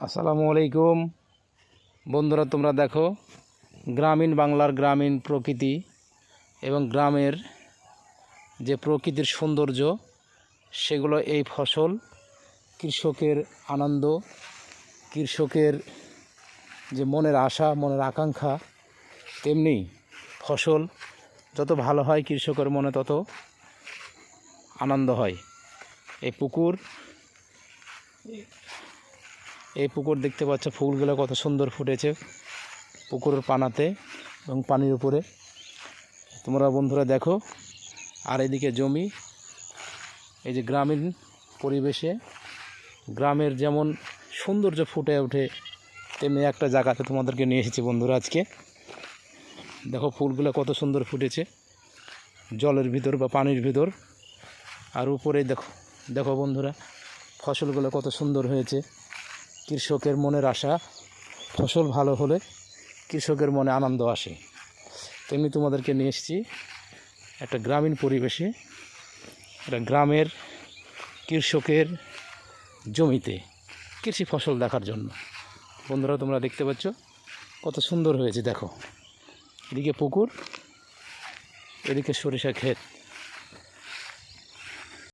আসসালামু আলাইকুম বন্ধুরা, তোমরা দেখো গ্রামীণ বাংলার গ্রামীণ প্রকৃতি এবং গ্রামের যে প্রকৃতির সৌন্দর্য, সেগুলো এই ফসল কৃষকের আনন্দ, কৃষকের যে মনের আশা, মনের আকাঙ্ক্ষা। তেমনি ফসল যত ভালো হয় কৃষকের মনে তত আনন্দ হয়। এই পুকুর দেখতে পাচ্ছ, ফুলগুলো কত সুন্দর ফুটেছে পুকুরের পানাতে এবং পানির উপরে। তোমরা বন্ধুরা দেখো। আর এদিকে জমি, এই যে গ্রামীণ পরিবেশে গ্রামের যেমন সৌন্দর্য ফুটে ওঠে, তেমনি একটা জায়গাতে তোমাদেরকে নিয়ে এসেছি বন্ধুরা আজকে। দেখো ফুলগুলো কত সুন্দর ফুটেছে জলের ভিতর বা পানির ভিতর। আর উপরে দেখো দেখো বন্ধুরা, ফসলগুলো কত সুন্দর হয়েছে। কৃষকের মনের আশা, ফসল ভালো হলে কৃষকের মনে আনন্দ আসে। তেমনি তোমাদেরকে নিয়ে এসেছি একটা গ্রামীণ পরিবেশে, একটা গ্রামের কৃষকের জমিতে কৃষি ফসল দেখার জন্য। বন্ধুরা তোমরা দেখতে পাচ্ছ কত সুন্দর হয়েছে। দেখো, এদিকে পুকুর, এদিকে সরিষা ক্ষেত।